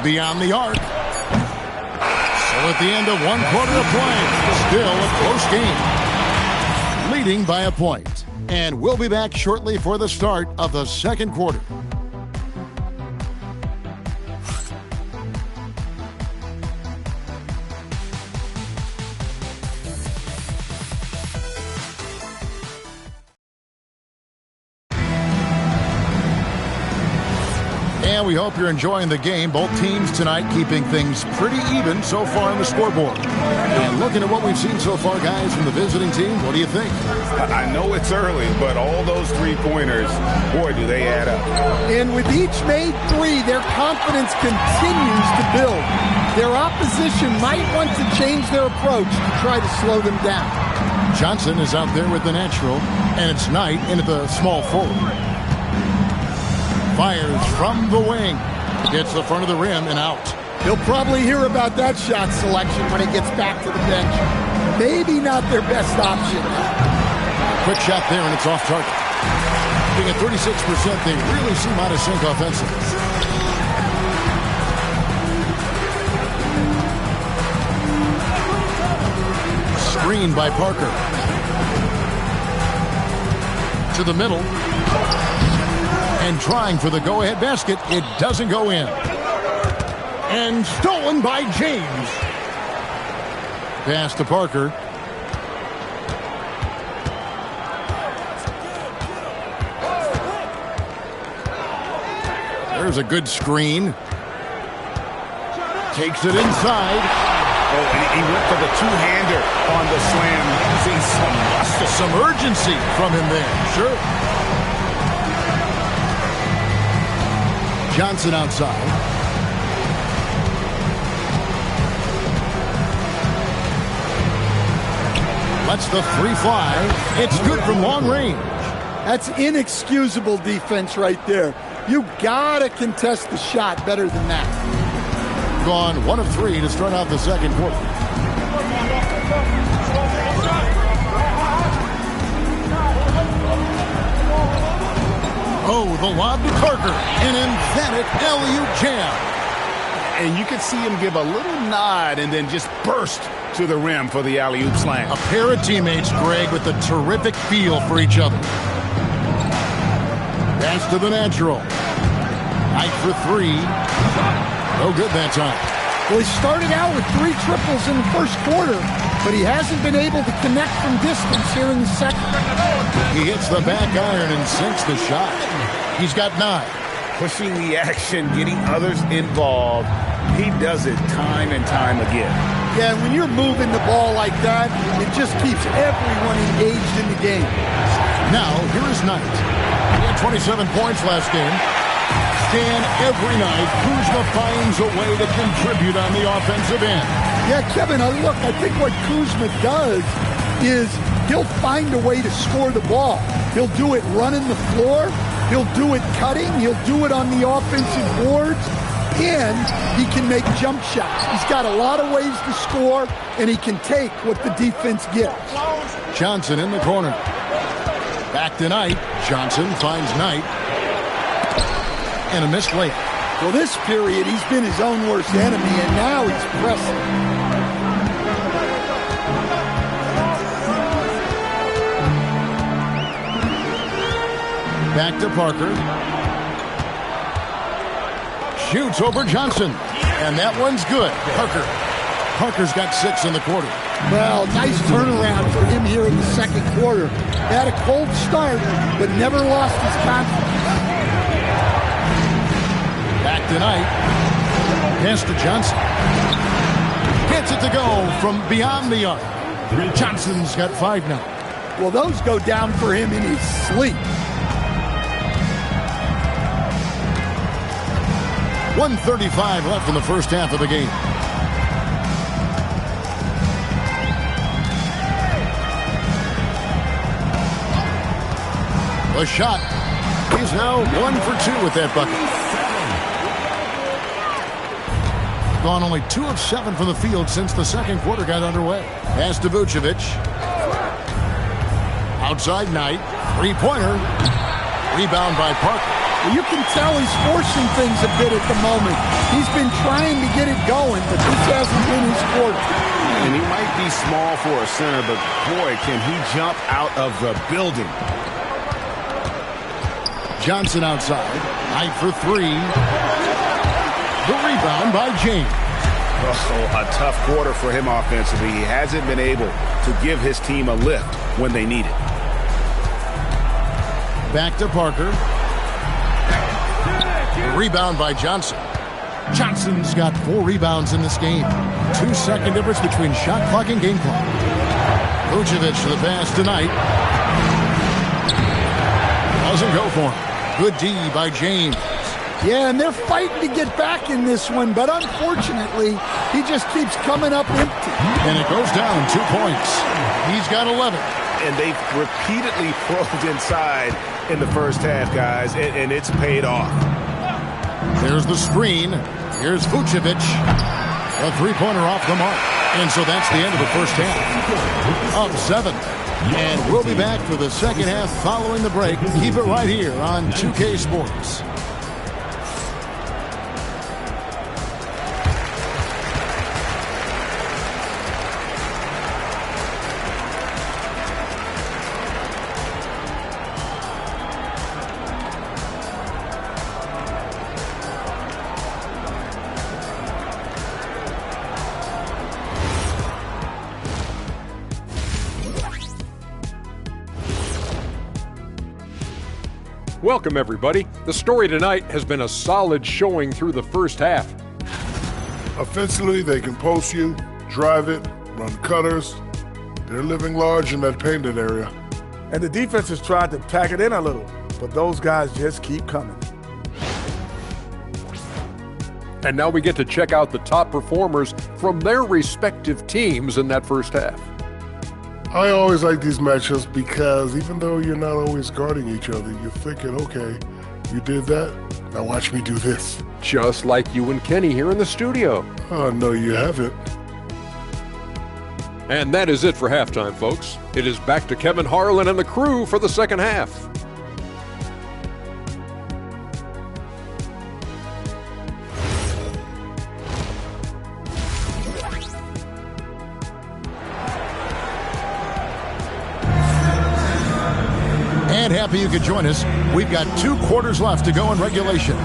beyond the arc. So at the end of 1 quarter of play, still a close game, leading by a point. And we'll be back shortly for the start of the second quarter. And we hope you're enjoying the game. Both teams tonight keeping things pretty even so far on the scoreboard. And looking at what we've seen so far, guys, from the visiting team, what do you think? I know it's early, but all those three-pointers, boy, do they add up. And with each made three, their confidence continues to build. Their opposition might want to change their approach to try to slow them down. Johnson is out there with the natural, and it's Knight into the small forward. Fires from the wing. Gets the front of the rim and out. He'll probably hear about that shot selection when he gets back to the bench. Maybe not their best option. Quick shot there, and it's off target. Being at 36%, they really seem out of sync offensively. Screen by Parker. To the middle. And trying for the go-ahead basket. It doesn't go in. And stolen by James. Pass to Parker. There's a good screen. Takes it inside. Oh, and he went for the two-hander on the slam. See some urgency from him there. Sure. Johnson outside. Lets the three fly. It's good from long range. That's inexcusable defense right there. You gotta contest the shot better than that. Gone 1 of 3 to start out the second quarter. Oh, the lob to Parker. An emphatic alley-oop jam. And you could see him give a little nod and then just burst to the rim for the alley-oop slam. A pair of teammates, Greg, with a terrific feel for each other. Pass to the natural. Knight for 3. No good that time. Well, he started out with 3 triples in the first quarter, but he hasn't been able to connect from distance here in the second. He hits the back iron and sinks the shot. He's got 9. Pushing the action, getting others involved. He does it time and time again. Yeah, when you're moving the ball like that, it just keeps everyone engaged in the game. Now, here is Knight. He had 27 points last game. And every night, Kuzma finds a way to contribute on the offensive end. Yeah, Kevin, look, I think what Kuzma does is he'll find a way to score the ball. He'll do it running the floor. He'll do it cutting. He'll do it on the offensive boards. And he can make jump shots. He's got a lot of ways to score, and he can take what the defense gives. Johnson in the corner. Back to Knight. Johnson finds Knight. And a missed layup. Well, this period, he's been his own worst enemy, and now he's pressing. Back to Parker. Shoots over Johnson. And that one's good. Parker's got 6 in the quarter. Well, nice turnaround for him here in the second quarter. Had a cold start, but never lost his confidence. Back to Knight. Pass to Johnson. Gets it to go from beyond the arc. Johnson's got 5 now. Well, those go down for him in his sleep. 1:35 left in the first half of the game. The shot. He's now 1 for 2 with that bucket. Gone only 2 of 7 from the field since the second quarter got underway. Pass to Vucevic. Outside Knight. 3-pointer. Rebound by Parker. You can tell he's forcing things a bit at the moment. He's been trying to get it going, but this hasn't been his quarter. And he might be small for a center, but boy, can he jump out of the building. Johnson outside. Height for three. The rebound by James. Oh, a tough quarter for him offensively. He hasn't been able to give his team a lift when they need it. Back to Parker. Rebound by Johnson. Johnson's got 4 rebounds in this game. 2-second difference between shot clock and game clock. Vucevic to the pass tonight. Doesn't go for him. Good D by James. Yeah, and they're fighting to get back in this one, but unfortunately, he just keeps coming up empty. And it goes down 2 points. He's got 11. And they've repeatedly probed inside in the first half, guys, and it's paid off. There's the screen. Here's Vucevic. A three-pointer off the mark. And so that's the end of the first half. Up 7. And we'll be back for the second half following the break. Keep it right here on 2K Sports. Welcome, everybody. The story tonight has been a solid showing through the first half. Offensively, they can post you, drive it, run cutters. They're living large in that painted area. And the defense has tried to pack it in a little, but those guys just keep coming. And now we get to check out the top performers from their respective teams in that first half. I always like these matchups because even though you're not always guarding each other, you're thinking, okay, you did that, now watch me do this. Just like you and Kenny here in the studio. Oh, no, you haven't. And that is it for halftime, folks. It is back to Kevin Harlan and the crew for the second half. And happy you could join us. We've got 2 quarters left to go in regulation.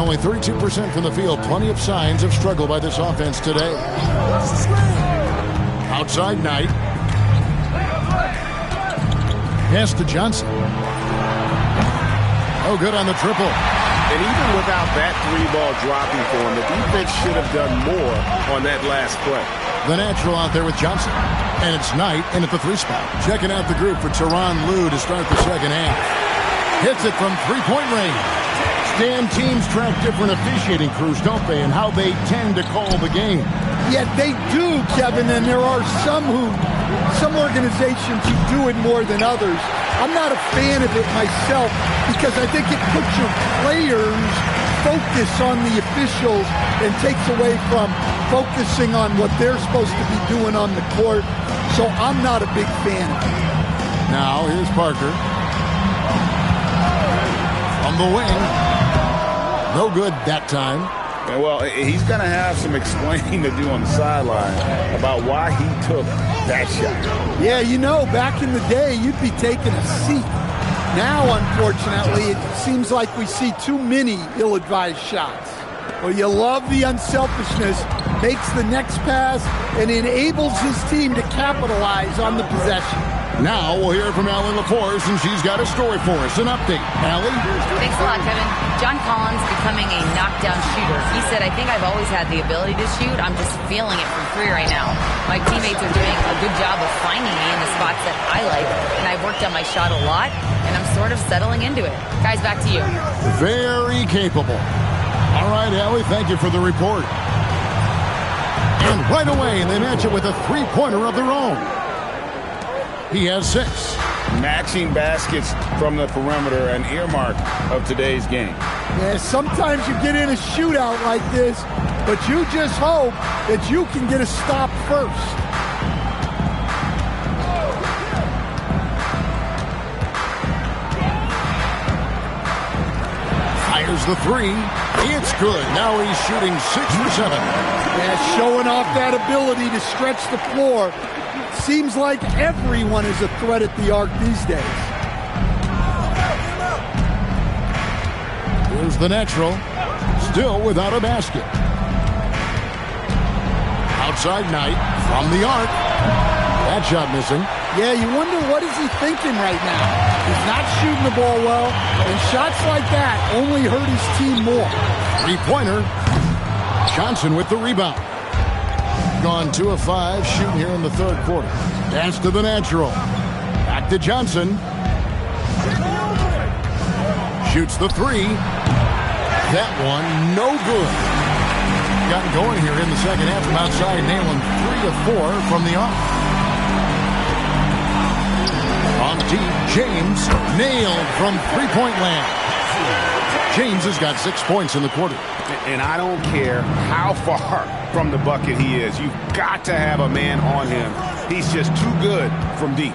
Only 32% from the field. Plenty of signs of struggle by this offense today. Outside Knight. Pass to Johnson. Oh, good on the triple. And even without that 3-ball dropping for him, the defense should have done more on that last play. The natural out there with Johnson. And it's Knight in at the 3 spot. Checking out the group for Tyronn Lue to start the second half. Hits it from 3-point range. Stan, teams track different officiating crews, don't they, and how they tend to call the game. Yeah, they do, Kevin, and there are some organizations who do it more than others. I'm not a fan of it myself because I think it puts your players focus on the officials and takes away from focusing on what they're supposed to be doing on the court. So I'm not a big fan of it. Now, here's Parker. On the wing. No good that time. Well, he's going to have some explaining to do on the sideline about why he took that shot. Yeah, you know, back in the day, you'd be taking a seat. Now, unfortunately, it seems like we see too many ill-advised shots. Well, you love the unselfishness, makes the next pass, and enables his team to capitalize on the possession. Now we'll hear from Allie LaForce, and she's got a story for us. An update. Allie? Thanks a lot, Kevin. John Collins becoming a knockdown shooter. He said, I think I've always had the ability to shoot. I'm just feeling it from 3 right now. My teammates are doing a good job of finding me in the spots that I like, and I've worked on my shot a lot, and I'm sort of settling into it. Guys, back to you. Very capable. All right, Allie, thank you for the report. And right away, they match it with a three-pointer of their own. He has 6. Matching baskets from the perimeter, an earmark of today's game. Yeah, sometimes you get in a shootout like this, but you just hope that you can get a stop first. Fires the 3. It's good. Now he's shooting 6 for 7. Yeah, showing off that ability to stretch the floor. Seems like everyone is a threat at the arc these days. Here's the natural. Still without a basket. Outside Knight from the arc. That shot missing. Yeah, you wonder what is he thinking right now. He's not shooting the ball well, and shots like that only hurt his team more. Three-pointer. Johnson with the rebound. Gone 2 of 5 shooting here in the third quarter. Pass to the natural. Back to Johnson. Shoots the 3. That one no good. Gotten going here in the second half from outside, nailing 3 of 4 from the arc. On deep, James nailed from three-point land. James has got 6 points in the quarter. And I don't care how far from the bucket he is. You've got to have a man on him. He's just too good from deep.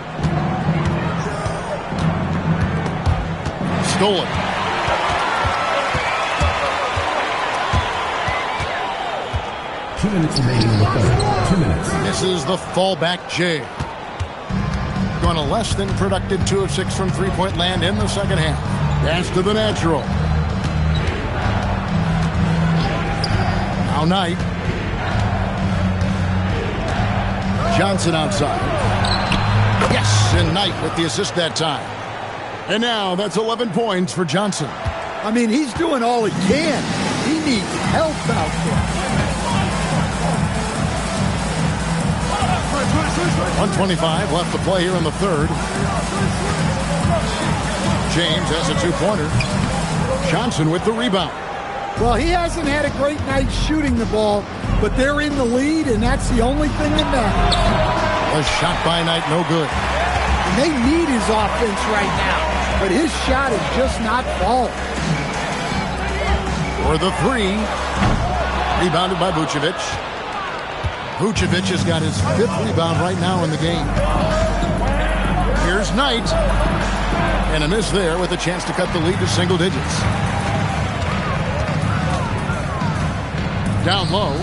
Stolen. Two minutes remaining in the quarter. 2 minutes. This is the fallback Jay. Going a less than productive 2 of 6 from three-point land in the second half. Pass to the natural. Now Knight. Johnson outside. Yes, and Knight with the assist that time. And now that's 11 points for Johnson. I mean, he's doing all he can. He needs help out there. 1:25 left to play here in the third. James has a two-pointer. Johnson with the rebound. Well, he hasn't had a great night shooting the ball, but they're in the lead, and that's the only thing that matters. A shot by Knight, no good. And they need his offense right now, but his shot is just not falling. For the 3. Rebounded by Vucevic. Vucevic has got his 5th rebound right now in the game. Here's Knight. And a miss there with a chance to cut the lead to single digits. Down low.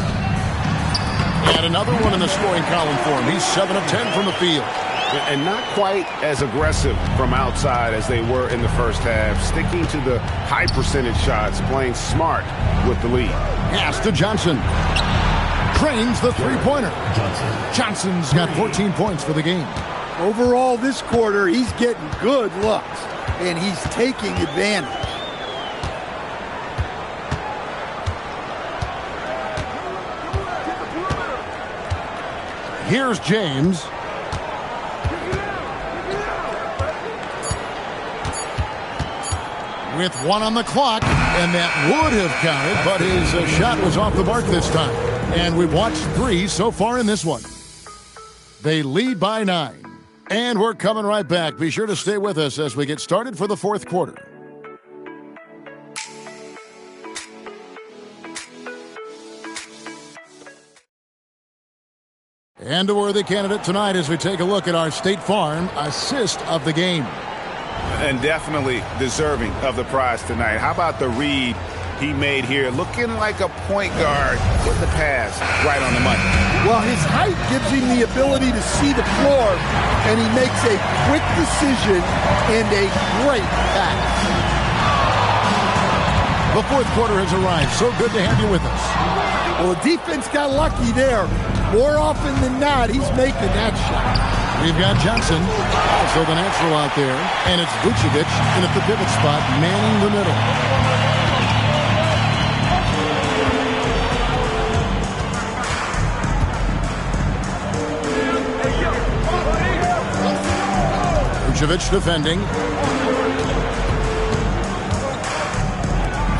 And another one in the scoring column for him. He's 7 of 10 from the field. And not quite as aggressive from outside as they were in the first half. Sticking to the high percentage shots, playing smart with the lead. Pass to Johnson. Trains the three-pointer. Johnson's got 14 points for the game. Overall, this quarter, he's getting good looks, and he's taking advantage. Here's James. With 1 on the clock, and that would have counted, but his shot was off the mark this time. And we've watched 3 so far in this one. They lead by 9. And we're coming right back. Be sure to stay with us as we get started for the fourth quarter. And a worthy candidate tonight as we take a look at our State Farm assist of the game. And definitely deserving of the prize tonight. How about the read he made here? Looking like a point guard with the pass right on the money. Well, his height gives him the ability to see the floor, and he makes a quick decision and a great pass. The fourth quarter has arrived. So good to have you with us. Well, the defense got lucky there. More often than not, he's making that shot. We've got Johnson, also the natural out there, and it's Vucevic in at the pivot spot, manning the middle. Vucevic defending.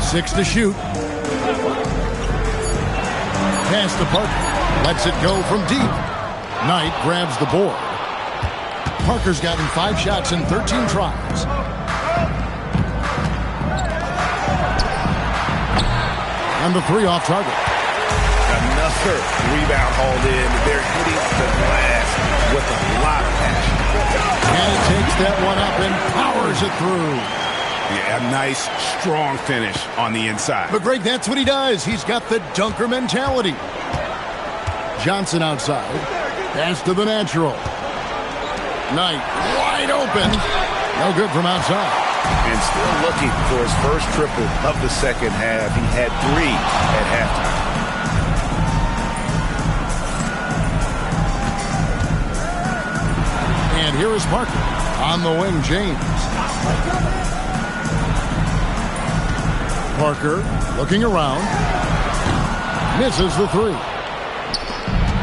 6 to shoot. Pass to Parker. Lets it go from deep. Knight grabs the board. Parker's gotten 5 shots in 13 tries. And the 3 off target. Another rebound hauled in. They're hitting the glass with a lot of passion. And it takes that one up and powers it through. Yeah, a nice, strong finish on the inside. But Greg, that's what he does. He's got the dunker mentality. Johnson outside. Pass to the natural. Knight wide open. No good from outside. And still looking for his first triple of the second half. He had 3 at halftime. And here is Parker. On the wing, James. Parker looking around. Misses the 3.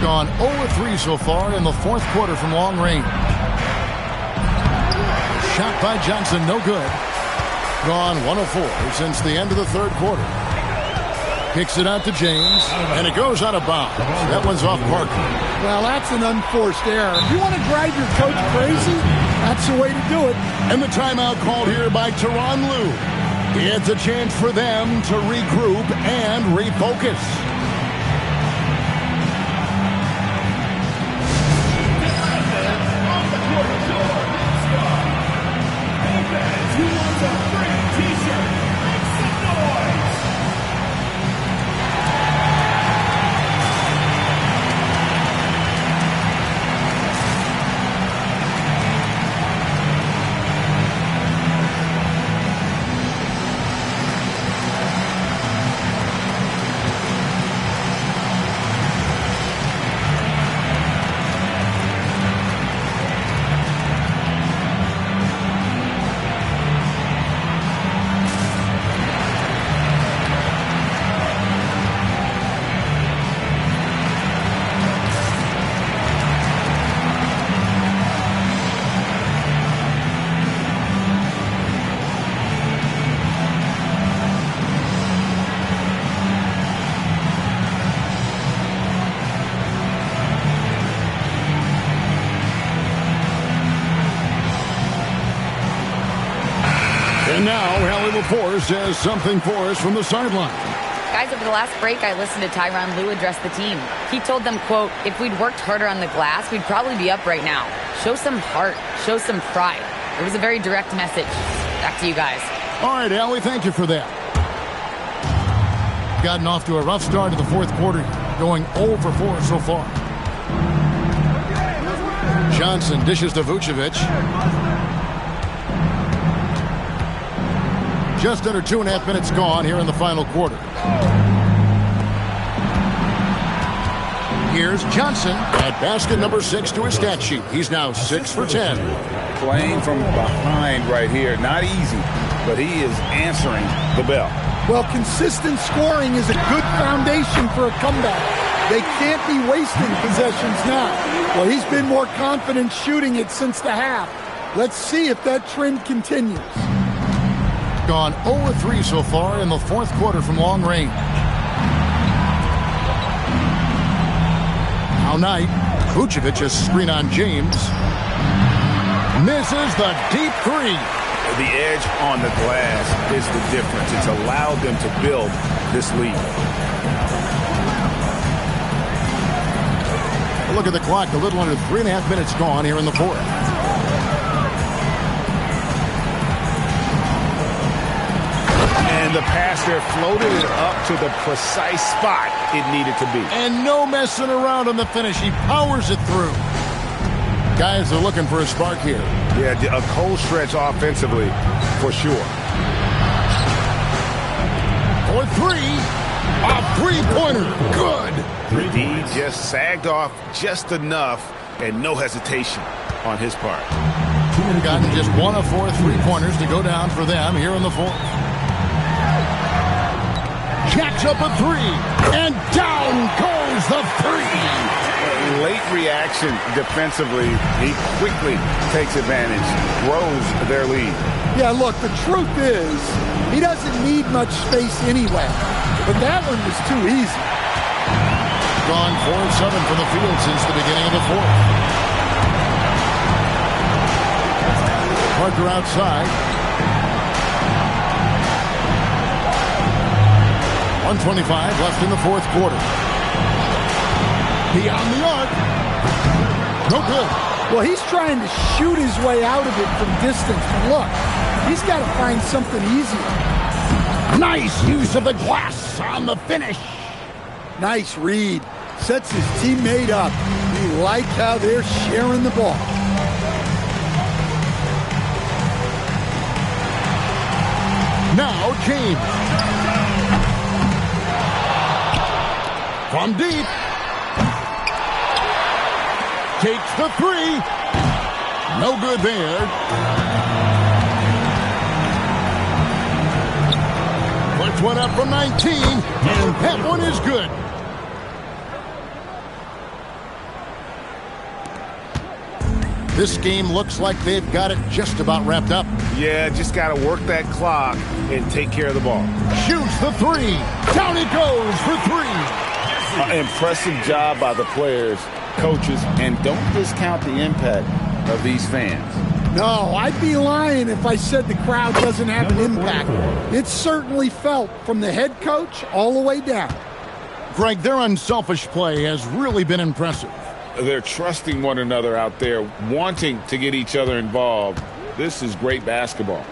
Gone 0-3 so far in the 4th quarter from long range. Shot by Johnson, no good. Gone 1-4 since the end of the 3rd quarter. Kicks it out to James, and it goes out of bounds. That one's off Parker. Well, that's an unforced error. If you want to drive your coach crazy, that's the way to do it. And the timeout called here by Tyronn Lue. It's a chance for them to regroup and refocus. And now, Hallie Lepore says something for us from the sideline. Guys, over the last break, I listened to Tyronn Lue address the team. He told them, quote, if we'd worked harder on the glass, we'd probably be up right now. Show some heart. Show some pride. It was a very direct message. Back to you guys. All right, Hallie, thank you for that. Gotten off to a rough start in the 4th quarter, going 0 for 4 so far. Johnson dishes to Vucevic. Just under 2.5 minutes gone here in the final quarter. Here's Johnson at basket number 6 to his stat sheet. He's now 6 for 10. Playing from behind right here. Not easy, but he is answering the bell. Well, consistent scoring is a good foundation for a comeback. They can't be wasting possessions now. Well, he's been more confident shooting it since the half. Let's see if that trend continues. Gone 0-3 so far in the 4th quarter from long range. Now Knight. Vucevic a screen on James. Misses the deep 3. The edge on the glass is the difference. It's allowed them to build this lead. Look at the clock. A little under 3.5 minutes gone here in the 4th. And the pass there floated it up to the precise spot it needed to be. And no messing around on the finish. He powers it through. Guys are looking for a spark here. Yeah, a cold stretch offensively for sure. For 3. A 3-pointer. Good. He just sagged off just enough and no hesitation on his part. Gotten just 1 of 4 3-pointers to go down for them here in the 4th. Jacks up a 3, and down goes the 3. Late reaction defensively. He quickly takes advantage, grows their lead. Yeah, look, the truth is, he doesn't need much space anyway. But that one was too easy. gone 4 of 7 from the field since the beginning of the fourth. Parker outside. 1:25 left in the fourth quarter. Beyond the arc. No good. Well, he's trying to shoot his way out of it from distance. But look, he's got to find something easier. Nice use of the glass on the finish. Nice read. Sets his teammate up. You like how they're sharing the ball. Now James. From deep. Takes the three. No good there. Puts one up from 19, and that one is good. This game looks like they've got it just about wrapped up. Yeah, just got to work that clock and take care of the ball. Shoots the three. Down it goes for three. Impressive job by the players, coaches, and don't discount the impact of these fans. No, I'd be lying if I said the crowd doesn't have an impact. It's certainly felt from the head coach all the way down. Greg, their unselfish play has really been impressive. They're trusting one another out there, wanting to get each other involved. This is great basketball.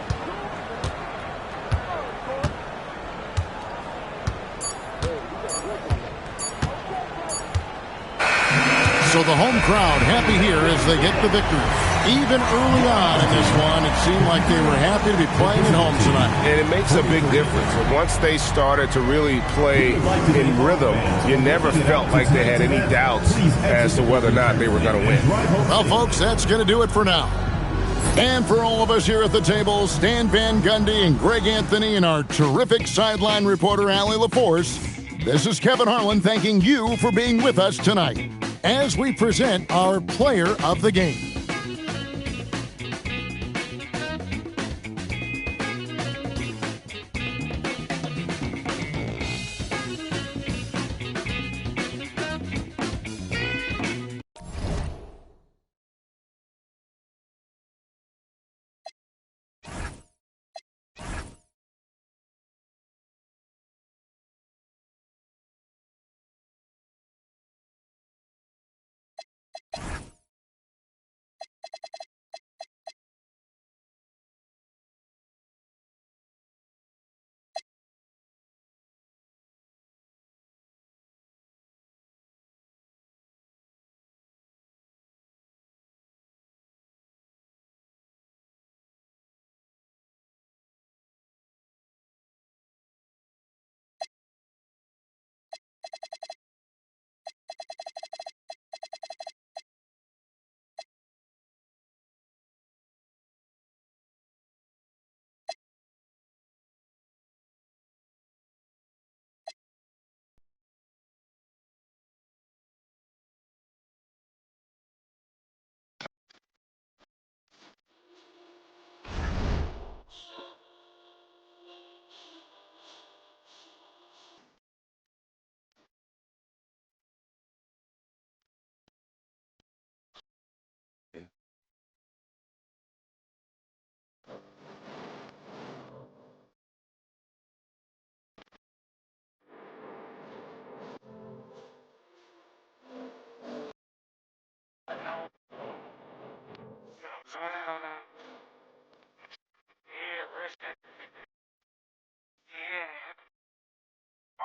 So the home crowd happy here as they get the victory. Even early on in this one, it seemed like they were happy to be playing at home tonight. And it makes a big difference. Once they started to really play in rhythm, you never felt like they had any doubts as to whether or not they were going to win. Well, folks, that's going to do it for now. And for all of us here at the table, Stan Van Gundy and Greg Anthony and our terrific sideline reporter, Allie LaForce, this is Kevin Harlan thanking you for being with us tonight as we present our player of the game.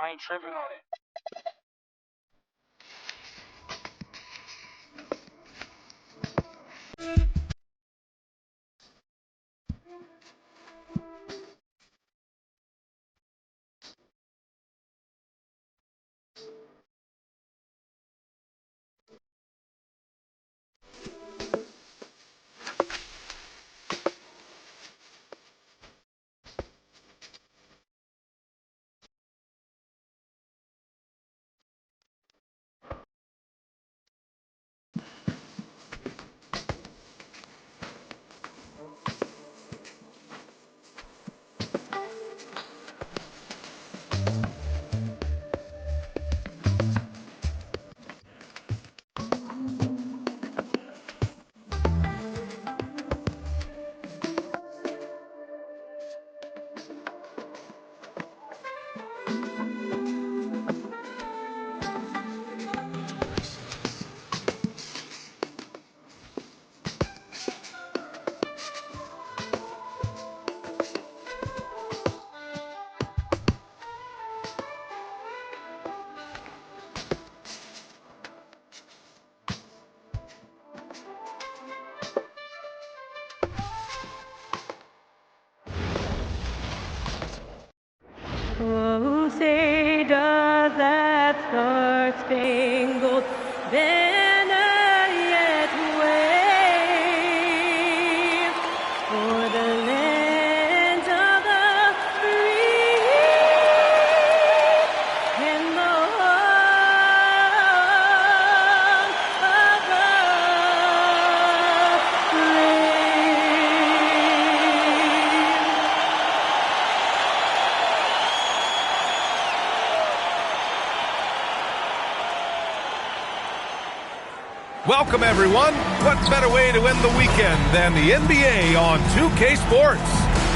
I ain't tripping on it. star-spangled banner yet wave for the land of the free and the home of the Welcome, everyone. What better way to end the weekend than the NBA on 2K Sports?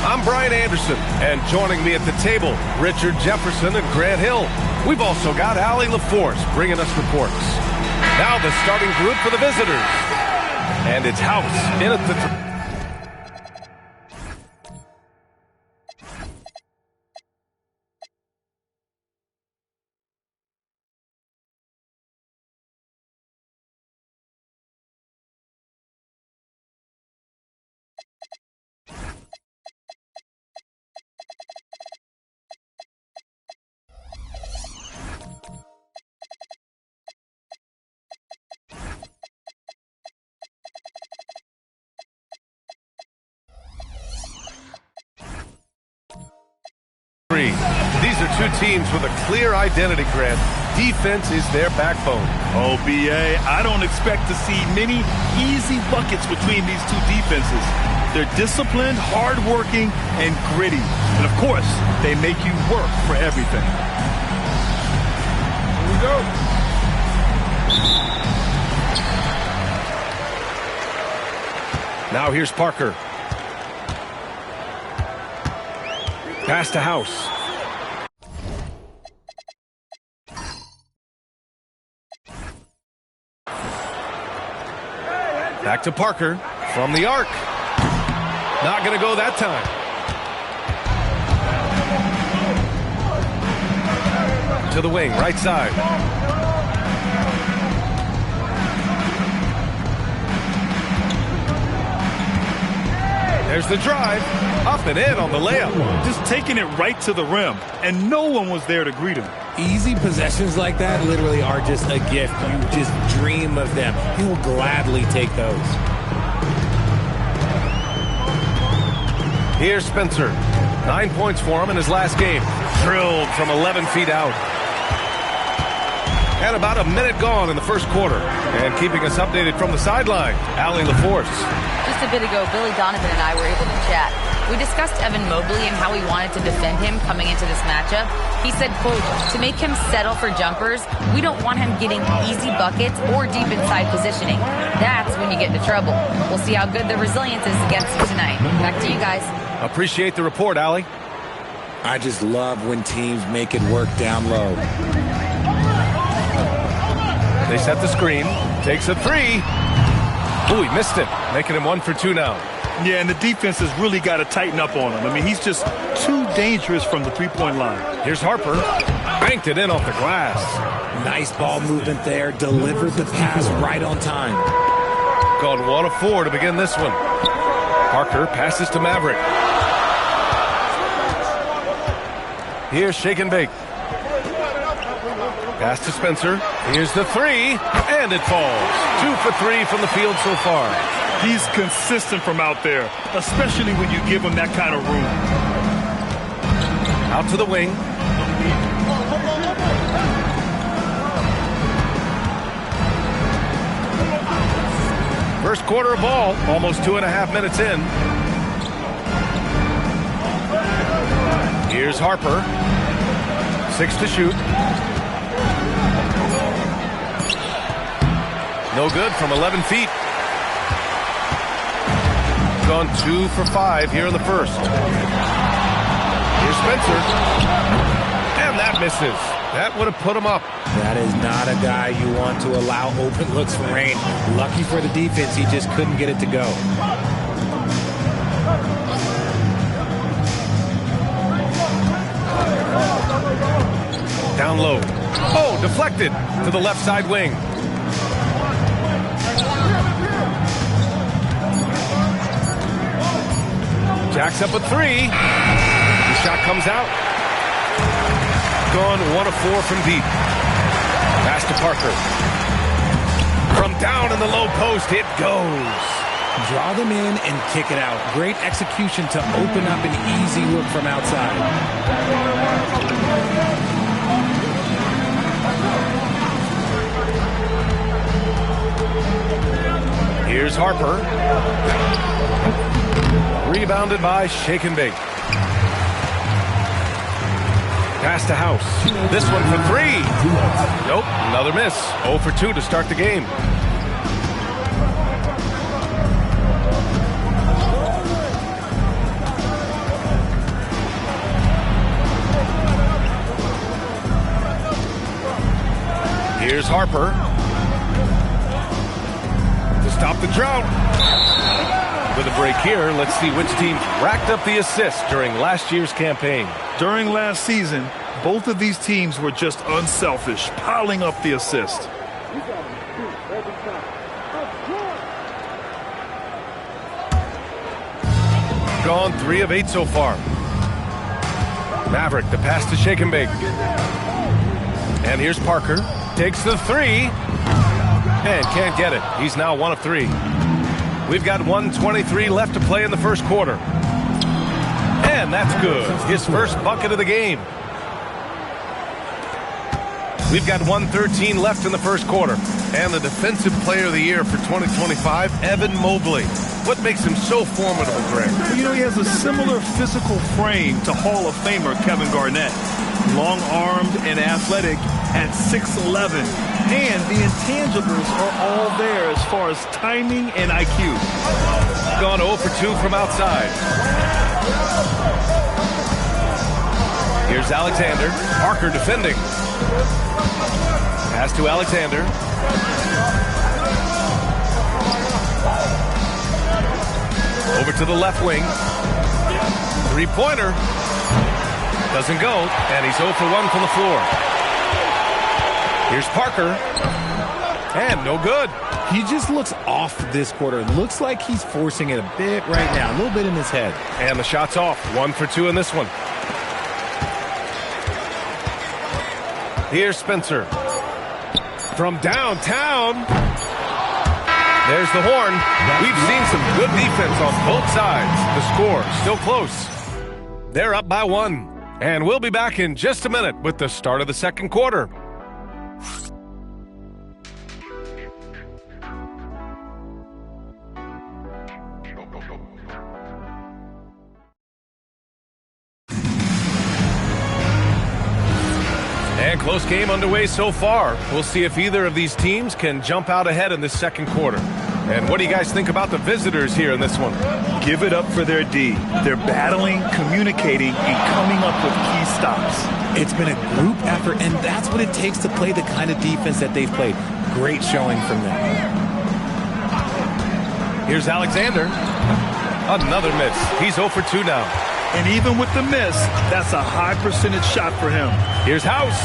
I'm Brian Anderson, and joining me at the table, Richard Jefferson and Grant Hill. We've also got Allie LaForce bringing us reports. Now the starting group for the visitors. And it's House in at the... These are two teams with a clear identity, Grant. Defense is their backbone. Oh, BA, I don't expect to see many easy buckets between these two defenses. They're disciplined, hardworking, and gritty. And, of course, they make you work for everything. Here we go. Now here's Parker. Pass to House. Back to Parker from the arc. Not going to go that time. To the wing, right side. There's the drive. Up and in on the layup. Just taking it right to the rim, and no one was there to greet him. Easy possessions like that literally are just a gift. You just dream of them. He'll gladly take those. Here's Spencer. 9 points for him in his last game. Drilled from 11 feet out. And about a minute gone in the first quarter. And keeping us updated from the sideline, Allie LaForce. Just a bit ago, Billy Donovan and I were able to chat. We discussed Evan Mobley and how we wanted to defend him coming into this matchup. He said, quote, to make him settle for jumpers, we don't want him getting easy buckets or deep inside positioning. That's when you get into trouble. We'll see how good the resilience is against him tonight. Back to you guys. Appreciate the report, Allie. I just love when teams make it work down low. They set the screen. Takes a three. Ooh, he missed it. Making him 1 for 2 now. Yeah, and the defense has really got to tighten up on him. I mean, he's just too dangerous from the three-point line. Here's Harper. Banked it in off the glass. Nice ball movement there. Delivered the pass right on time. Gone 1 of 4 to begin this one. Parker passes to Maverick. Here's Shake and Bake. Pass to Spencer. Here's the three, and it falls. 2 for 3 from the field so far. He's consistent from out there, especially when you give him that kind of room. Out to the wing. First quarter of ball, almost 2.5 minutes in. Here's Harper. 6 to shoot. No good from 11 feet. Gone 2 for 5 here in the first. Here's Spencer. And that misses. That would have put him up. That is not a guy you want to allow open looks from range. Lucky for the defense, he just couldn't get it to go. Down low. Oh, deflected to the left side wing. Jacks up a 3. The shot comes out. Gone 1 of 4 from deep. Pass to Parker. From down in the low post, it goes. Draw them in and kick it out. Great execution to open up an easy look from outside. Here's Harper. Rebounded by Shake and Bake. Pass to House. This one for three. Nope, another miss. 0 for 2 to start the game. Here's Harper. To stop the drought. With a break here, let's see which team racked up the assists during last year's campaign. During last season, both of these teams were just unselfish, piling up the assist. Gone 3 of 8 so far. Maverick, the pass to Shake and Bake. And here's Parker. Takes the 3. And can't get it. He's now 1 of 3. We've got 1:23 left to play in the first quarter. And that's good. His first bucket of the game. We've got 1:13 left in the first quarter. And the Defensive Player of the Year for 2025, Evan Mobley. What makes him so formidable, Greg? You know, he has a similar physical frame to Hall of Famer Kevin Garnett. Long-armed and athletic at 6'11". And the intangibles are all there as far as timing and IQ. Gone 0 for 2 from outside. Here's Alexander. Parker defending. Pass to Alexander. Over to the left wing. Three-pointer. Doesn't go, and he's 0 for 1 from the floor. Here's Parker. And no good. He just looks off this quarter. Looks like he's forcing it a bit right now. A little bit in his head. And the shot's off. 1 for 2 in this one. Here's Spencer. From downtown. There's the horn. We've seen some good defense on both sides. The score still close. They're up by 1. And we'll be back in just a minute with the start of the second quarter. And close game underway so far. We'll see if either of these teams can jump out ahead in this second quarter. And what do you guys think about the visitors here in this one? Give it up for their D. They're battling, communicating, and coming up with key stops. It's been a group effort, and that's what it takes to play the kind of defense that they've played. Great showing from them. Here's Alexander. Another miss. He's 0 for 2 now. And even with the miss, that's a high percentage shot for him. Here's House.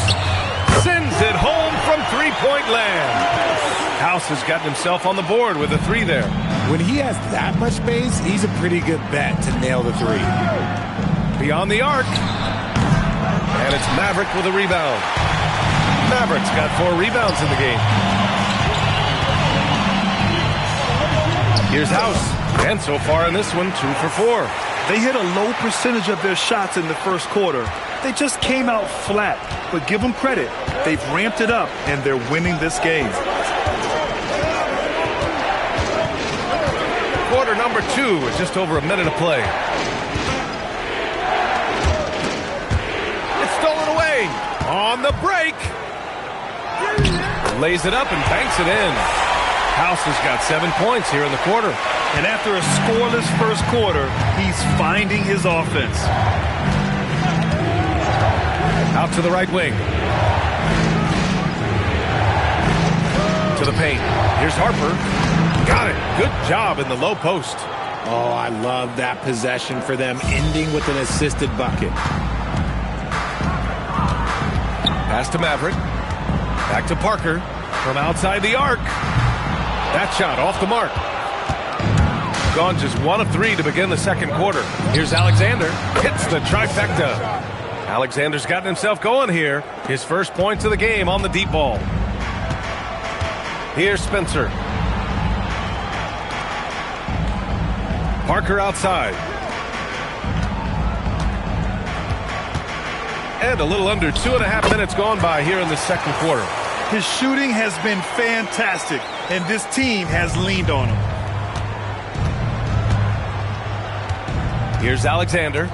Sends it home from three-point land. House has gotten himself on the board with a 3 there. When he has that much space, he's a pretty good bet to nail the 3. Beyond the arc. And it's Maverick with a rebound. Maverick's got 4 rebounds in the game. Here's House. And so far in this one, 2 for 4. They hit a low percentage of their shots in the first quarter. They just came out flat. But give them credit. They've ramped it up, and they're winning this game. Quarter number 2 with just over a minute of play. It's stolen away. On the break. Lays it up and banks it in. House has got 7 points here in the quarter. And after a scoreless first quarter, he's finding his offense. Out to the right wing. To the paint. Here's Harper. Got it. Good job in the low post. Oh, I love that possession for them, ending with an assisted bucket. Pass to Maverick. Back to Parker. From outside the arc. That shot off the mark. Gone just 1 of 3 to begin the second quarter. Here's Alexander. Hits the trifecta. Alexander's gotten himself going here. His first points of the game on the deep ball. Here's Spencer. Parker outside. And a little under 2.5 minutes gone by here in the second quarter. His shooting has been fantastic, and this team has leaned on him. Here's Alexander.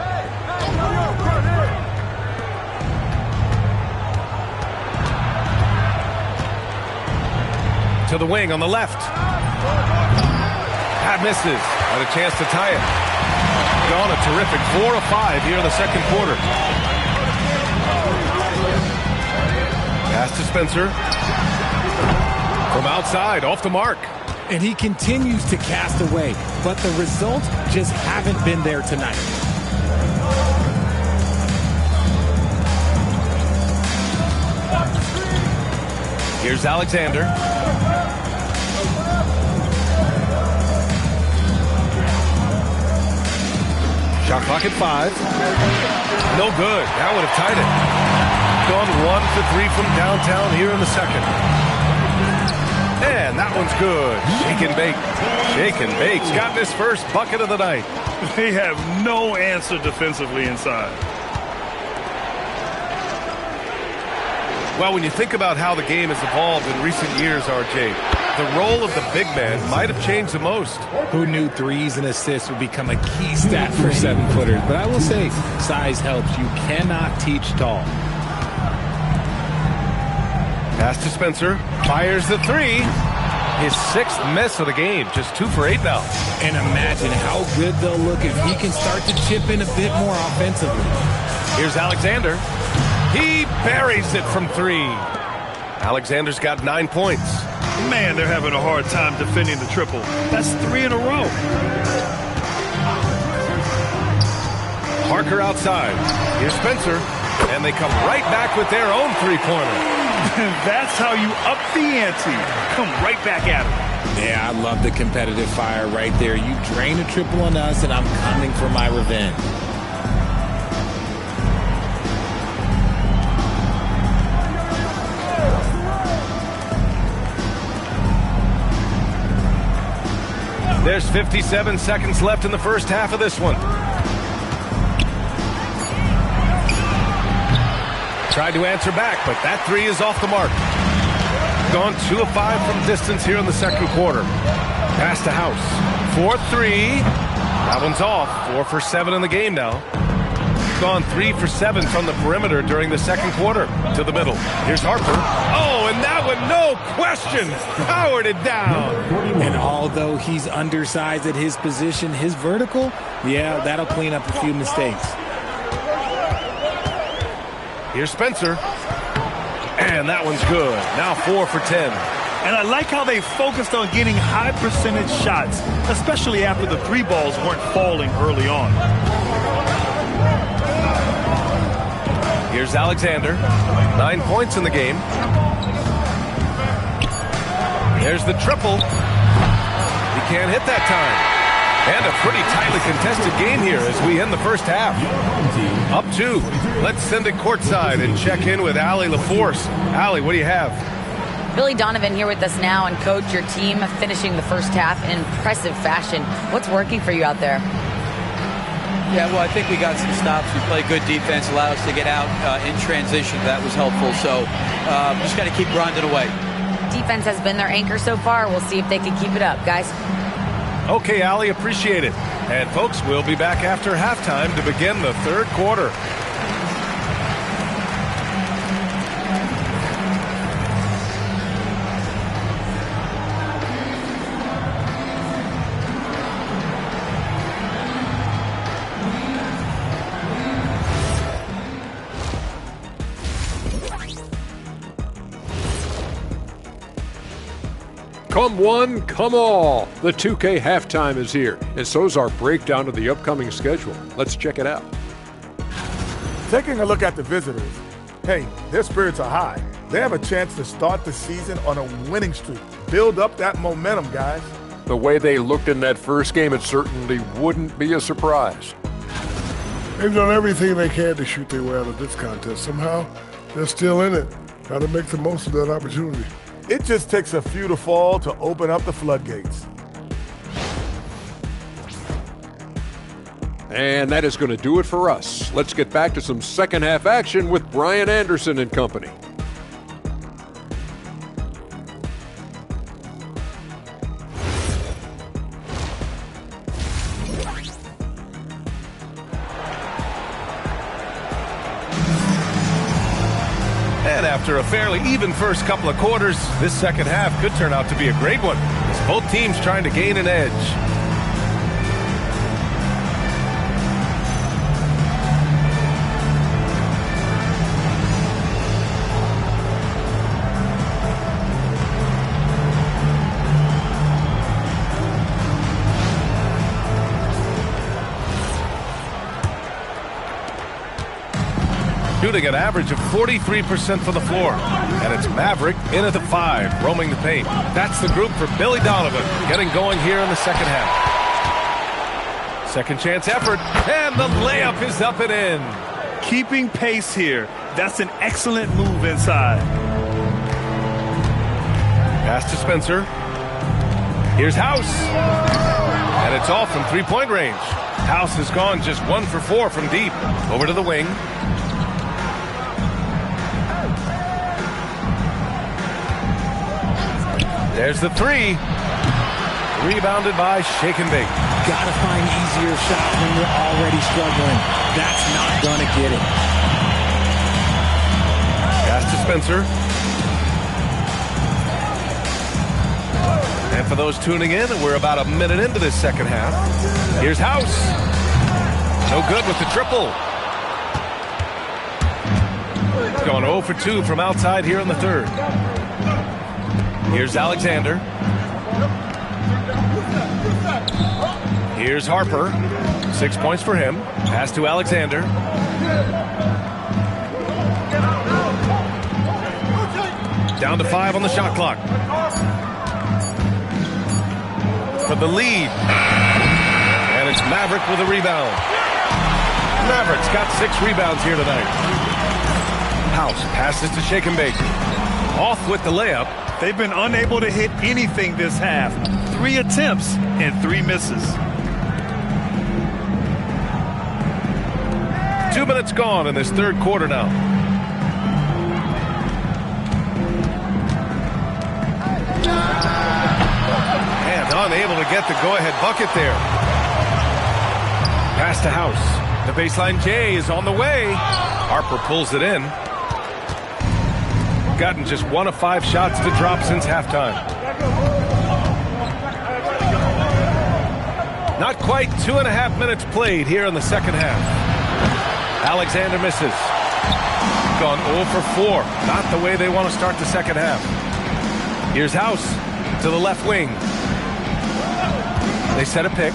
To the wing on the left. That misses. Had a chance to tie it. Gone a terrific 4 of 5 here in the second quarter. Pass to Spencer. From outside, off the mark. And he continues to cast away, but the results just haven't been there tonight. Here's Alexander. Shot clock at 5. No good. That would have tied it. Gone 1 for 3 from downtown here in the second. And that one's good. Shake and bake. Shake and bake's got his first bucket of the night. They have no answer defensively inside. Well, when you think about how the game has evolved in recent years, RJ, the role of the big man might have changed the most. Who knew threes and assists would become a key stat for 7-footers? But I will say, size helps. You cannot teach tall. Pass to Spencer. Fires the 3. His 6th miss of the game. Just 2 for 8 now. And imagine how good they'll look if he can start to chip in a bit more offensively. Here's Alexander. He buries it from 3. Alexander's got 9 points. Man, they're having a hard time defending the triple. That's 3 in a row. Parker outside. Here's Spencer. And they come right back with their own 3-pointer. That's how you up the ante. Come right back at him. Yeah, I love the competitive fire right there. You drain a triple on us, and I'm coming for my revenge. There's 57 seconds left in the first half of this one. Tried to answer back, but that 3 is off the mark. Gone 2 of 5 from distance here in the second quarter. Pass to House. 4-3. That one's off. 4 for 7 in the game now. Gone 3 for 7 from the perimeter during the second quarter. To the middle. Here's Harper. Oh, and that one, no question, powered it down. And although he's undersized at his position, his vertical, yeah, that'll clean up a few mistakes. Here's Spencer. And that one's good. Now 4 for 10. And I like how they focused on getting high percentage shots, especially after the 3 balls weren't falling early on. Here's Alexander. 9 points in the game. There's the triple. He can't hit that time. And a pretty tightly contested game here as we end the first half. Up 2. Let's send it courtside and check in with Allie LaForce. Allie, what do you have? Billy Donovan here with us now, and coach, your team finishing the first half in impressive fashion. What's working for you out there? Yeah, well, I think we got some stops. We played good defense, allowed us to get out in transition. That was helpful. So just got to keep grinding away. Defense has been their anchor so far. We'll see if they can keep it up, guys. Okay, Allie, appreciate it. And folks, we'll be back after halftime to begin the third quarter. Come one, come all. The 2K halftime is here, and so's our breakdown of the upcoming schedule. Let's check it out. Taking a look at the visitors, hey, their spirits are high. They have a chance to start the season on a winning streak. Build up that momentum, guys. The way they looked in that first game, it certainly wouldn't be a surprise. They've done everything they can to shoot their way out of this contest. Somehow, they're still in it. Got to make the most of that opportunity. It just takes a few to fall to open up the floodgates. And that is going to do it for us. Let's get back to some second half action with Brian Anderson and company. And after a fairly even first couple of quarters, this second half could turn out to be a great one, as both teams trying to gain an edge. Shooting an average of 43% from the floor. And it's Maverick in at the 5, roaming the paint. That's the group for Billy Donovan, getting going here in the second half. Second chance effort, and the layup is up and in. Keeping pace here. That's an excellent move inside. Pass to Spencer. Here's House. And it's off from three-point range. House has gone just 1 for 4 from deep. Over to the wing. There's the 3. Rebounded by Shake and Bake. Gotta find easier shots when you're already struggling. That's not gonna get it. Pass to Spencer. And for those tuning in, we're about a minute into this second half. Here's House. No good with the triple. Going 0 for 2 from outside here in the third. Here's Alexander. Here's Harper. 6 points for him. Pass to Alexander. Down to 5 on the shot clock. For the lead. And it's Maverick with a rebound. Maverick's got 6 rebounds here tonight. House passes to Shake and Bake. Off with the layup. They've been unable to hit anything this half. 3 attempts and 3 misses. 2 minutes gone in this third quarter now. And unable to get the go-ahead bucket there. Pass to House. The baseline J is on the way. Harper pulls it in. Gotten just 1 of 5 shots to drop since halftime. Not quite 2.5 minutes played here in the second half. Alexander misses. Gone 0 for 4. Not the way they want to start the second half. Here's House to the left wing. They set a pick.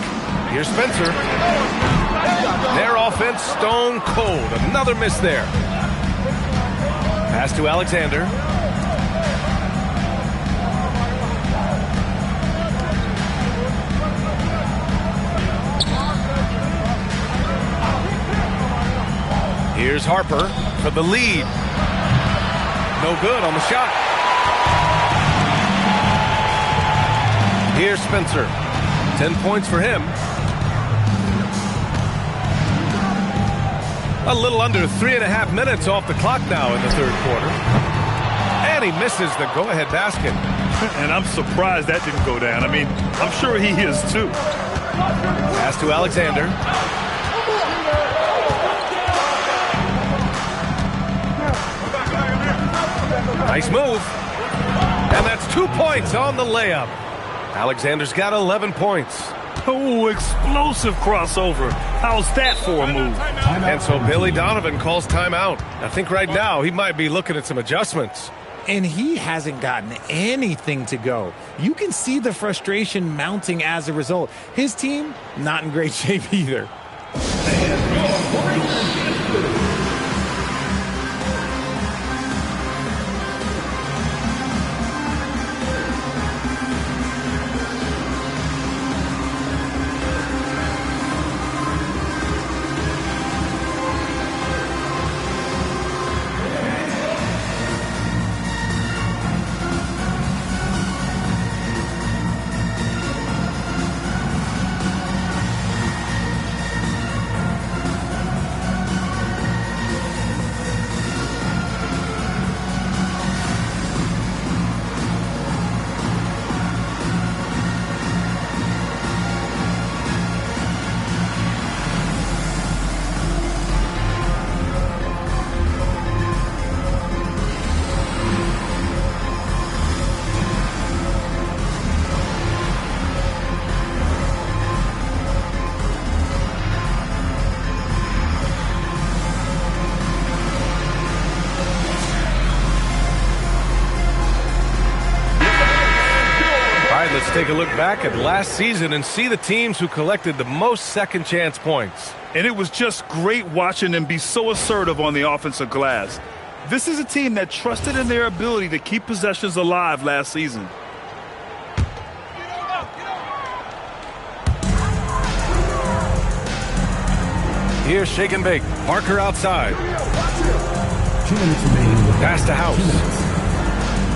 Here's Spencer. Their offense stone cold. Another miss there. Pass to Alexander. Here's Harper for the lead. No good on the shot. Here's Spencer. 10 points for him. A little under 3.5 minutes off the clock now in the third quarter. And he misses the go-ahead basket. And I'm surprised that didn't go down. I mean, I'm sure he is too. Pass to Alexander. Nice move. And that's 2 points on the layup. Alexander's got 11 points. Oh, explosive crossover. How's that for a move? And so Billy Donovan calls timeout. I think right now he might be looking at some adjustments. And he hasn't gotten anything to go. You can see the frustration mounting as a result. His team, not in great shape either. take a look back at last season and see the teams who collected the most second chance points. And it was just great watching them be so assertive on the offensive glass. This is a team that trusted in their ability to keep possessions alive last season. Here's shake and bake. Parker outside. 2 minutes remaining. Pass to House.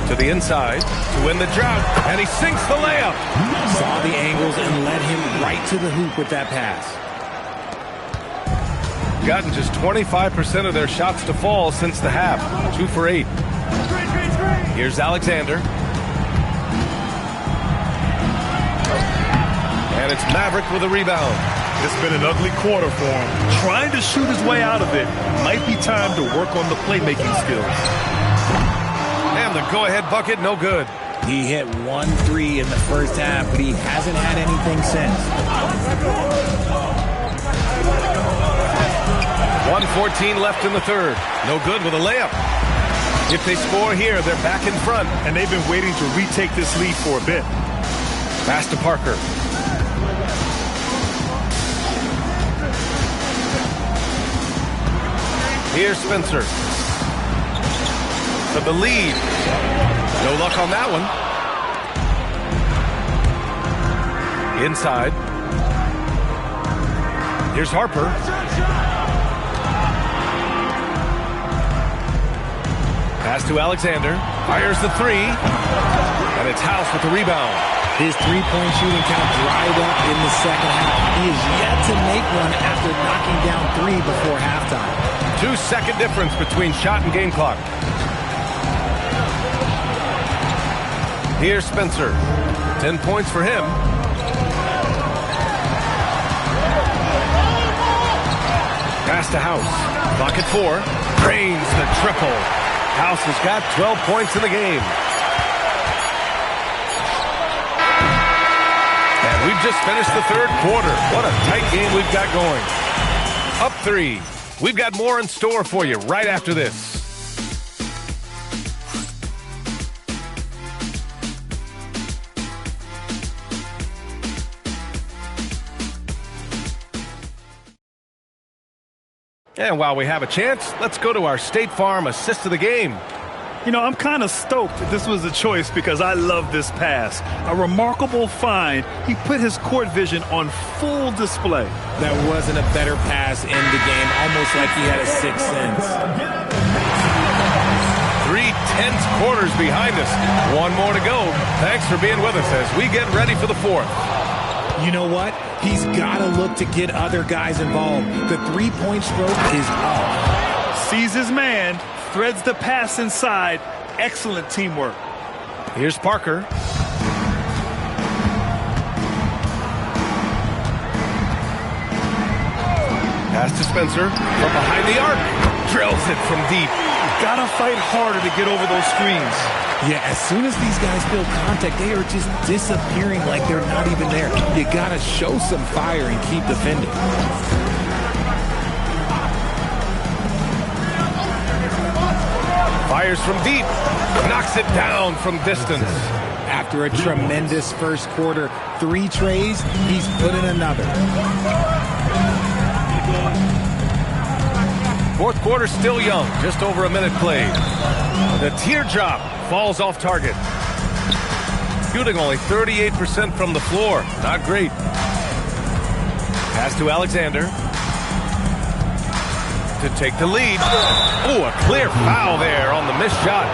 To the inside to win the drought. And he sinks the layup. Saw the angles and led him right to the hoop with that pass. Gotten just 25% of their shots to fall since the half. 2 for 8. Here's Alexander. And it's Maverick with a rebound. It's been an ugly quarter for him. Trying to shoot his way out of it. Might be time to work on the playmaking skills. And the go-ahead bucket, no good. He hit 1-3 in the first half, but he hasn't had anything since. 1:14 left in the third. No good with a layup. If they score here, they're back in front. And they've been waiting to retake this lead for a bit. Pass to Parker. Here's Spencer. For the lead. No luck on that one. Inside. Here's Harper. Pass to Alexander. Fires the three. And it's House with the rebound. His three-point shooting count dried up in the second half. He is yet to make one after knocking down 3 before halftime. 2-second difference between shot and game clock. Here's Spencer. 10 points for him. Pass to House. Clock at 4. Drains the triple. House has got 12 points in the game. And we've just finished the third quarter. What a tight game we've got going. Up 3. We've got more in store for you right after this. And while we have a chance, let's go to our State Farm assist of the game. You know, I'm kind of stoked that this was a choice because I love this pass. A remarkable find. He put his court vision on full display. That wasn't a better pass in the game, almost like he had a sixth sense. 3 tense quarters behind us. One more to go. Thanks for being with us as we get ready for the fourth. You know what? He's got to look to get other guys involved. The three-point stroke is off. Sees his man, threads the pass inside. Excellent teamwork. Here's Parker. Pass to Spencer from behind the arc. Drills it from deep. Gotta fight harder to get over those screens. Yeah, as soon as these guys feel contact, they are just disappearing like they're not even there. You gotta show some fire and keep defending. Fires from deep. Knocks it down from distance. After a tremendous first quarter, 3 trays, he's put in another. Fourth quarter still young, just over a minute played. The teardrop falls off target. Shooting only 38% from the floor. Not great. Pass to Alexander. To take the lead. Oh, a clear foul there on the missed shot.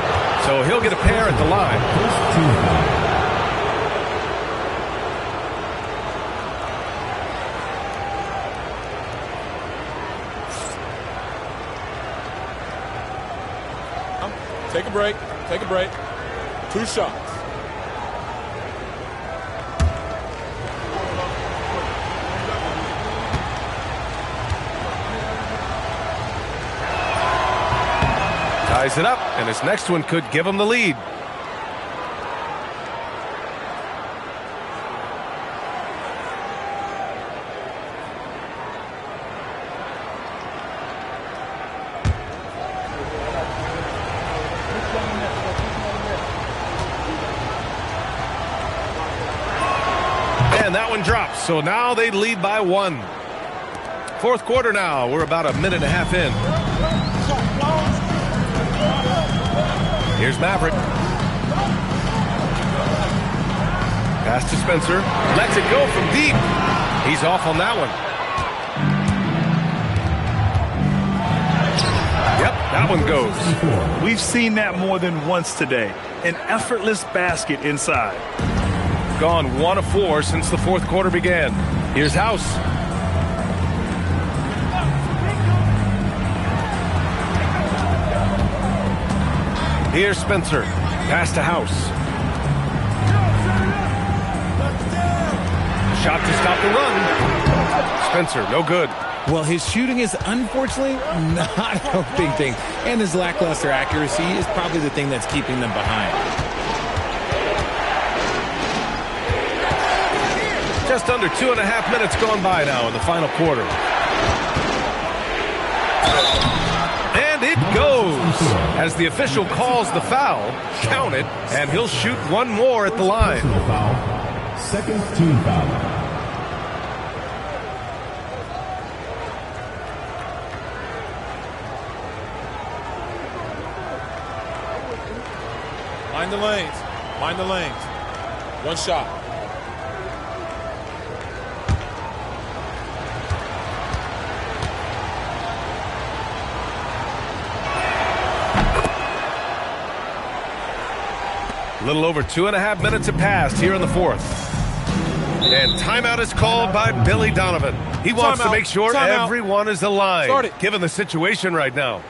So he'll get a pair at the line. Take a break. Take a break. 2 shots. Ties it up, and his next one could give him the lead. And that one drops. So now they lead by 1. Fourth quarter now. We're about a minute and a half in. Here's Maverick. Pass to Spencer. Lets it go from deep. He's off on that one. Yep, that one goes. We've seen that more than once today. An effortless basket inside. Gone 1 of 4 since the fourth quarter began. Here's House. Here's Spencer. Pass to House. Shot to stop the run. Spencer, no good. Well, his shooting is unfortunately not a big thing. And his lackluster accuracy is probably the thing that's keeping them behind. Just under 2.5 minutes gone by now in the final quarter. And it goes. As the official calls the foul, count it, and he'll shoot one more at the line. Second team foul. Mind the lanes. Mind the lanes. One shot. A little over 2.5 minutes have passed here in the fourth. And timeout is called by Billy Donovan. He wants to make sure everyone is aligned, given the situation right now.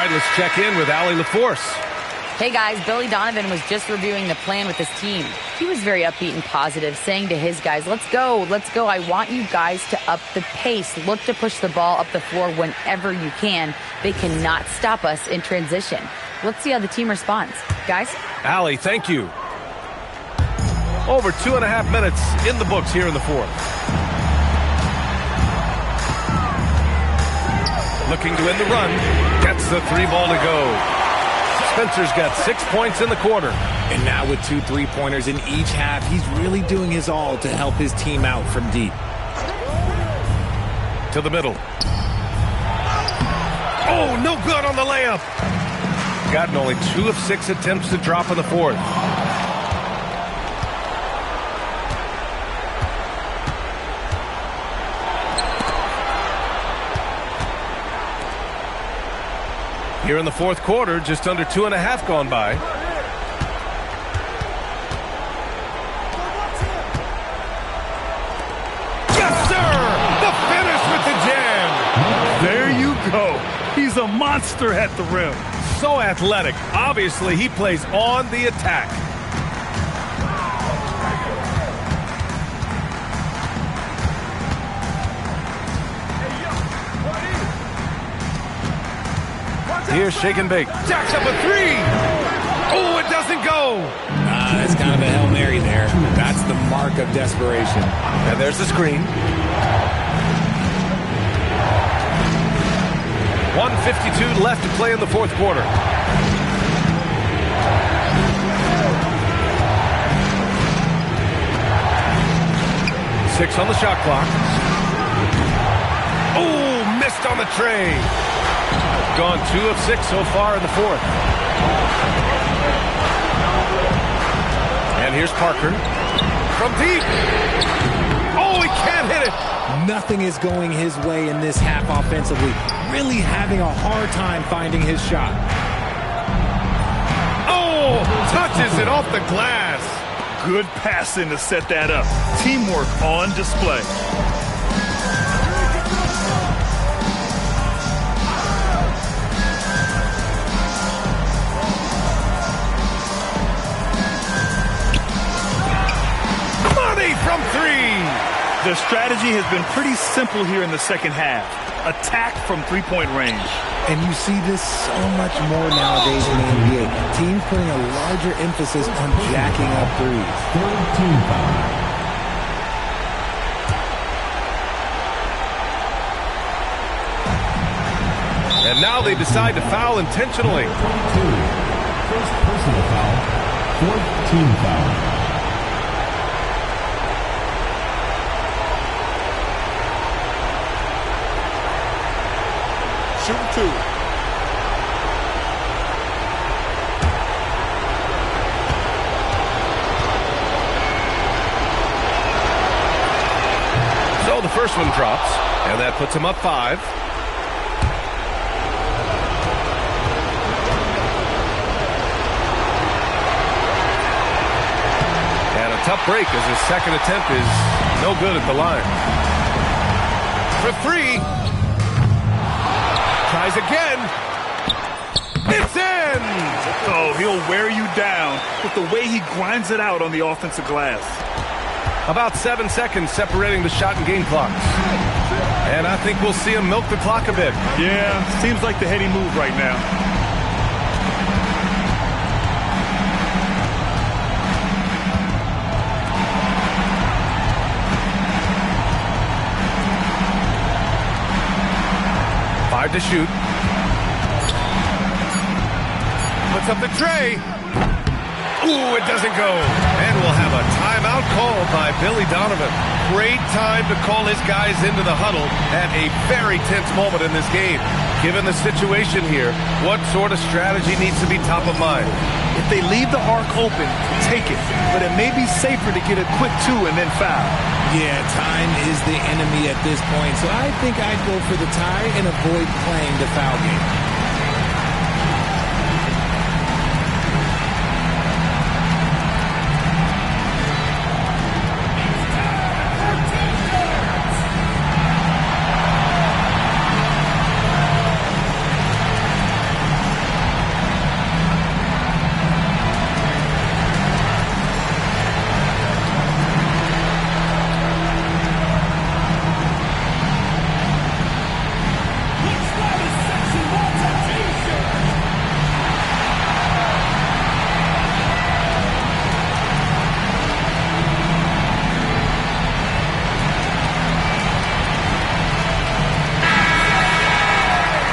Let's check in with Allie LaForce. Hey guys, Billy Donovan was just reviewing the plan with his team. He was very upbeat and positive, saying to his guys, let's go. I want you guys to up the pace. Look to push the ball up the floor whenever you can. They cannot stop us in transition. Let's see how the team responds. Guys? Allie, thank you. Over 2.5 minutes in the books here in the fourth. Looking to end the run. Gets the 3 ball to go. Spencer's got 6 points in the quarter. And now with 2 3-pointers in each half, he's really doing his all to help his team out from deep. To the middle. Oh, no good on the layup. Gotten only 2 of 6 attempts to drop in the fourth. Here in the fourth quarter, just under 2.5 gone by. Yes, sir! The finish with the jam! There you go. He's a monster at the rim. So athletic. Obviously, he plays on the attack. Here's Shake and Bake. Jacks up a 3. Oh, it doesn't go. That's kind of a Hail Mary there. That's the mark of desperation. And there's the screen. 1:52 left to play in the fourth quarter. 6 on the shot clock. Oh, missed on the tray. Gone 2 of 6 so far in the fourth. And here's Parker from deep. Oh, he can't hit it. Nothing is going his way in this half offensively. Really having a hard time finding his shot. Oh, touches it off the glass. Good passing to set that up. Teamwork on display. Money from 3. The strategy has been pretty simple here in the second half. Attack from three-point range. And you see this so much more nowadays in the NBA. Teams putting a larger emphasis on jacking up threes. Third team foul. And now they decide to foul intentionally. 2. First personal foul. Fourth team foul. Shooting 2. So the first one drops, and that puts him up 5. And a tough break as his second attempt is no good at the line. For 3. Tries again. It's in! Oh, he'll wear you down with the way he grinds it out on the offensive glass. About 7 seconds separating the shot and game clocks. And I think we'll see him milk the clock a bit. Yeah, seems like the heady move right now. To shoot. Puts up the tray. Ooh, it doesn't go. And we'll have a timeout called by Billy Donovan. Great time to call his guys into the huddle at a very tense moment in this game. Given the situation here, what sort of strategy needs to be top of mind? If they leave the arc open, take it. But it may be safer to get a quick 2 and then foul. Yeah, time is the enemy at this point, so I think I'd go for the tie and avoid playing the foul game.